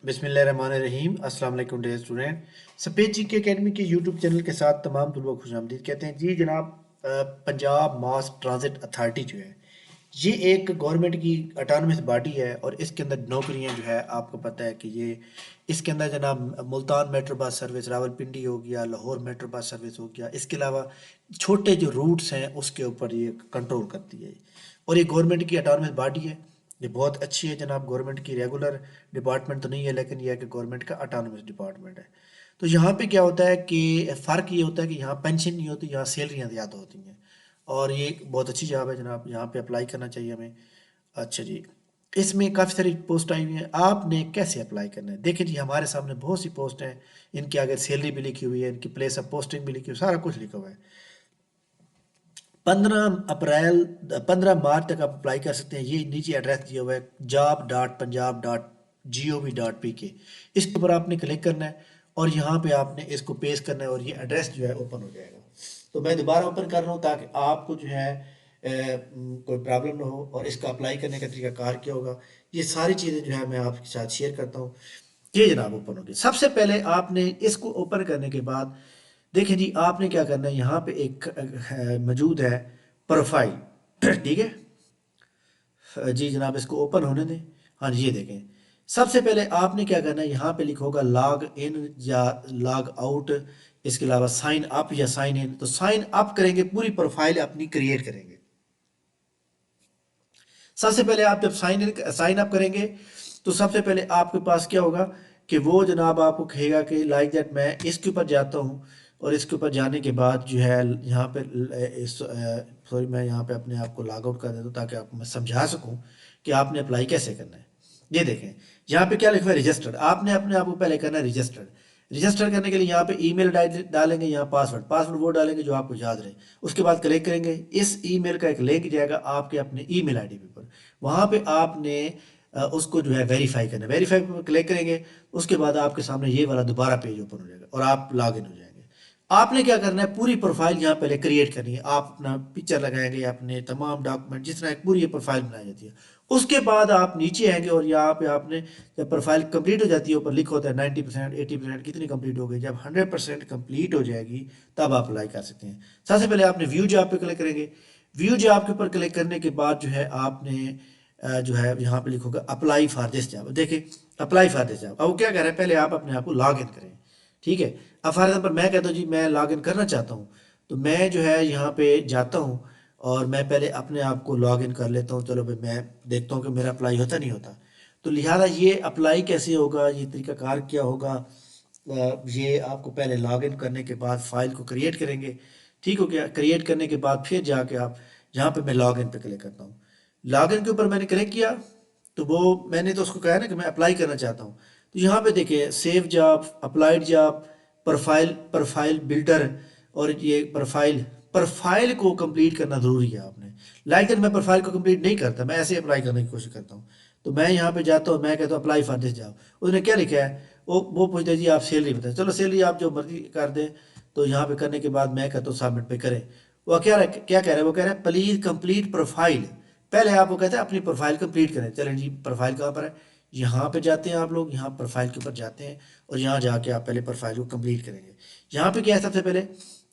बिस्मिल्लाहिर्रहमानिर्रहीम। अस्सलाम वालेकुम डियर स्टूडेंट। सपेज जी के अकेडमी के यूट्यूब चैनल के साथ तमाम तुल्बों को खुशामदीद कहते हैं जी जनाब। पंजाब मास ट्रांजिट अथॉरिटी जो है ये एक गवर्नमेंट की अटानमस बॉडी है और इसके अंदर नौकरियां जो है आपको पता है कि ये इसके अंदर जनाब Multan metro bus service, Rawalpindi हो गया, लाहौर मेट्रो बस सर्विस हो गया, इसके अलावा छोटे जो रूट्स हैं उसके ऊपर ये कंट्रोल करती है। और ये गवर्नमेंट की अटानमस बॉडी है। ये बहुत अच्छी है जनाब। गवर्नमेंट की रेगुलर डिपार्टमेंट तो नहीं है लेकिन यह है कि गवर्नमेंट का अटानमस डिपार्टमेंट है। तो यहाँ पे क्या होता है कि फ़र्क ये होता है कि यहाँ पेंशन नहीं होती, यहाँ सैलरियाँ ज़्यादा होती हैं। और ये एक बहुत अच्छी जॉब है जनाब, यहाँ पे अप्लाई करना चाहिए हमें। अच्छा जी, इसमें काफ़ी सारी पोस्ट आई हुई हैं। आपने कैसे अप्लाई करना है देखिए जी, हमारे सामने बहुत सी पोस्ट हैं। इनकी आगे सैलरी भी लिखी हुई है, इनकी प्लेस ऑफ पोस्टिंग भी लिखी हुई है, सारा कुछ लिखा हुआ है। 15 मार्च तक आप अप्लाई कर सकते हैं। ये नीचे एड्रेस दिया हुआ है job.punjab.gov.pk। इसके ऊपर आपने क्लिक करना है और यहाँ पे आपने इसको पेस्ट करना है और ये एड्रेस जो है ओपन हो जाएगा। तो मैं दोबारा ओपन कर रहा हूँ ताकि आपको जो है कोई प्रॉब्लम ना हो। और इसका अप्लाई करने का तरीका कार क्या होगा, ये सारी चीज़ें जो है मैं आपके साथ शेयर करता हूँ। ये जनाब ओपन होगी। सबसे पहले आपने इसको ओपन करने के बाद देखिए जी, आपने क्या करना है, यहाँ पे एक मौजूद है प्रोफाइल। ठीक है जी जनाब, इसको ओपन होने दें। हाँ जी, ये देखें। सबसे पहले आपने क्या करना है, यहाँ पे लिखा होगा लॉग इन या लॉग आउट, इसके अलावा साइन अप या साइन इन। तो साइन अप करेंगे, पूरी प्रोफाइल अपनी क्रिएट करेंगे। सबसे पहले आप जब साइन अप करेंगे तो सबसे पहले आपके पास क्या होगा कि वो जनाब आपको कहेगा कि लाइक दैट मैं इसके ऊपर जाता हूँ। और इसके ऊपर जाने के बाद जो है यहाँ पे सॉरी, मैं यहाँ पे अपने आप को लॉग आउट कर देता हूँ ताकि आपको मैं समझा सकूँ कि आपने अप्लाई कैसे करना है। ये देखें, यहाँ पे क्या लिखा हुआ है, रजिस्टर्ड। आपने अपने आप को पहले करना है रजिस्टर्ड। रजिस्टर करने के लिए यहाँ पे ईमेल डालेंगे, यहाँ पासवर्ड पासवर्ड वो डालेंगे जो आपको याद रहे। उसके बाद क्लिक करेंगे, इस ईमेल का एक लिंक जाएगा आपके अपने ईमेल आईडी पर। वहाँ पे आपने उसको जो है वेरीफाई करना है। वेरीफाई पर क्लिक करेंगे, उसके बाद आपके सामने ये वाला दोबारा पेज ओपन हो जाएगा और आप लॉग इन हो जाएंगे। आपने क्या करना है, पूरी प्रोफाइल यहाँ पहले क्रिएट करनी है। आप अपना पिक्चर लगाएंगे, अपने तमाम डॉक्यूमेंट, जिस तरह एक पूरी ये प्रोफाइल बनाई जाती है। उसके बाद आप नीचे आएंगे और यहाँ पे आपने जब प्रोफाइल कंप्लीट हो जाती है, ऊपर लिखा होता है 90%, 80% कितनी कंप्लीट हो गई। जब 100% कंप्लीट हो जाएगी तब आप अप्लाई कर सकते हैं। सबसे पहले आपने व्यू जॉब पे क्लिक करेंगे। व्यू जॉब के ऊपर क्लिक करने के बाद जो है आपने जो है यहाँ पे लिखोगे अप्लाई फॉर दिस जॉब। देखिए, अप्लाई फॉर दिस जॉब। अब वो क्या कह रहे हैं, पहले आप अपने आप को लॉग इन करें। ठीक है। अब फॉर एग्जाम्पल मैं कहता हूँ जी मैं लॉग इन करना चाहता हूँ, तो मैं जो है यहाँ पे जाता हूँ और मैं पहले अपने आप को लॉग इन कर लेता हूँ। चलो भाई, मैं देखता हूँ कि मेरा अप्लाई होता नहीं होता। तो लिहाजा ये अप्लाई कैसे होगा, ये तरीकाकार क्या होगा, ये आपको पहले लॉग इन करने के बाद फाइल को क्रिएट करेंगे। ठीक हो गया। क्रिएट करने के बाद फिर जाके आप यहाँ पे मैं लॉग इन पे क्लिक करता हूँ। लॉग इन के ऊपर मैंने क्लिक किया तो वो मैंने तो उसको कहा ना कि मैं अप्लाई करना चाहता हूँ। तो यहाँ पे देखिए save job, applied job, profile profile builder. और ये प्रोफाइल प्रोफाइल को कंप्लीट करना ज़रूरी है आपने। लाइक दैट मैं प्रोफाइल को कंप्लीट नहीं करता, मैं ऐसे अप्लाई करने की कोशिश करता हूँ। तो मैं यहाँ पे जाता हूँ, मैं कहता हूँ अप्लाई फॉर दिस जॉब। उसने क्या लिखा है, वो पूछते जी आप सैलरी बताएं। चलो सैलरी आप जो मर्जी कर दें। तो यहाँ पे करने के बाद मैं कहता हूँ सबमिट पे करें। वो क्या कह रहा है, वो कह रहा है प्लीज़ कंप्लीट प्रोफाइल। पहले आप वो कहते हैं अपनी प्रोफाइल कंप्लीट करें। चलें जी, प्रोफाइल कहाँ पर है, यहाँ पे जाते हैं आप लोग, यहाँ प्रोफाइल के ऊपर जाते हैं और यहाँ जाके आप पहले प्रोफाइल को कंप्लीट करेंगे। यहाँ पे क्या है, सबसे पहले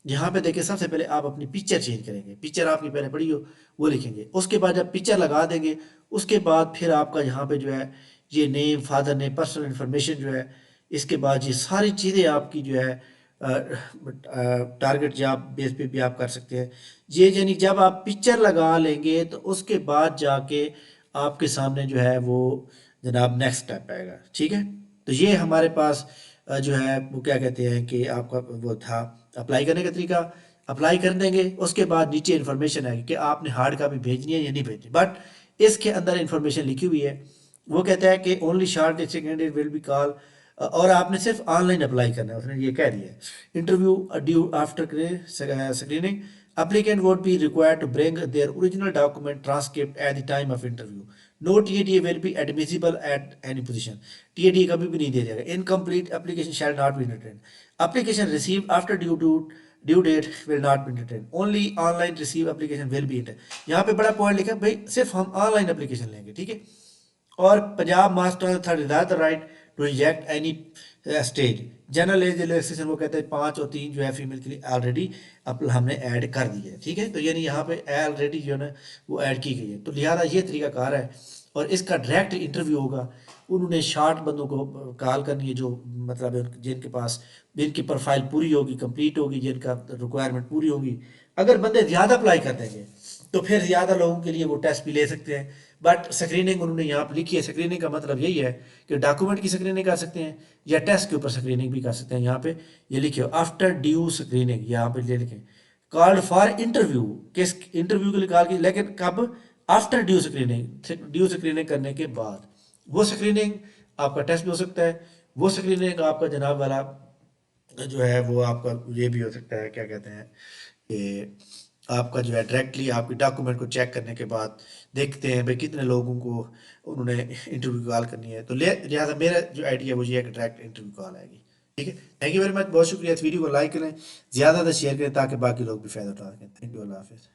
यहाँ पे देखिए, सबसे पहले आप अपनी पिक्चर चेंज करेंगे। पिक्चर आपकी पहले पड़ी हो वो लिखेंगे। उसके बाद जब पिक्चर लगा देंगे, उसके बाद फिर आपका यहाँ पे जो है ये name, father name, personal information जो है, इसके बाद ये सारी चीज़ें आपकी जो है टारगेट जॉब बेस पे भी आप कर सकते हैं। ये यानी जब आप पिक्चर लगा लेंगे तो उसके बाद जाके आपके सामने जो है वो जनाब नेक्स्ट स्टेप आएगा। ठीक है। तो ये हमारे पास जो है वो क्या कहते हैं कि आपका वो था अप्लाई करने का तरीका। अप्लाई कर देंगे, उसके बाद नीचे इन्फॉर्मेशन आएगी कि आपने हार्ड कापी भेजनी है या नहीं भेजनी। बट इसके अंदर इन्फॉर्मेशन लिखी हुई है। वो कहता है कि only short listed candidate will be call. और आपने सिर्फ ऑनलाइन अप्लाई करना है, उसने ये कह दिया है। Interview due after screening, applicant would be required to bring their original document transcript at the time of interview. No TATA will be admissible at any position. TATA कभी भी नहीं दिया जाएगा। Incomplete application shall not be entertained. Application received after due date will not be entertained. Only online receive application will be entertained. यहाँ पे बड़ा point लिखा है भाई, सिर्फ हम ऑनलाइन एप्लीकेशन लेंगे। ठीक है। और Punjab master third the right to reject any stage. General age relaxation वो कहते हैं 5 और 3 जो है फीमेल के लिए ऑलरेडी अब हमने ऐड कर दी है, ठीक है। तो यानी यहाँ पे ऑलरेडी जो है ना वो ऐड की गई है, तो लिहाजा ये तरीकाकार है। और इसका डायरेक्ट इंटरव्यू होगा। उन्होंने 60 बंदों को कॉल करनी है, जो मतलब है जिनके पास जिनकी प्रोफाइल पूरी होगी, कंप्लीट होगी, जिनका रिक्वायरमेंट पूरी होगी। अगर बंदे ज़्यादा अप्लाई कर देंगे तो फिर ज़्यादा लोगों के लिए वो टेस्ट भी ले सकते हैं। बट स्क्रीनिंग उन्होंने यहाँ पर लिखी है। स्क्रीनिंग का मतलब यही है कि डॉक्यूमेंट की स्क्रीनिंग कर सकते हैं या टेस्ट के ऊपर स्क्रीनिंग भी कर सकते हैं। यहाँ पे ये लिखे आफ्टर ड्यू स्क्रीनिंग, यहाँ पे ये लिखें कॉल्ड फॉर इंटरव्यू, किस इंटरव्यू के लिए कॉल की, लेकिन कब? After due screening, due screening करने के बाद। वो स्क्रीनिंग आपका टेस्ट भी हो सकता है, वो स्क्रीनिंग आपका जनाब वाला जो है वो आपका ये भी हो सकता है, क्या कहते हैं कि आपका जो है डायरेक्टली आपके डॉक्यूमेंट को चेक करने के बाद देखते हैं भाई कितने लोगों को उन्होंने इंटरव्यू कॉल करनी है। तो लिहाजा मेरा जो आइडिया वो ये है कि डायरेक्ट इंटरव्यू कॉल आएगी। ठीक है, थैंक यू वेरी मच, बहुत शुक्रिया। इस वीडियो को लाइक करें, ज़्यादा से शेयर करें ताकि बाकी लोग भी फ़ायदा उठा सकें। थैंक यू, अल्लाह हाफिज़।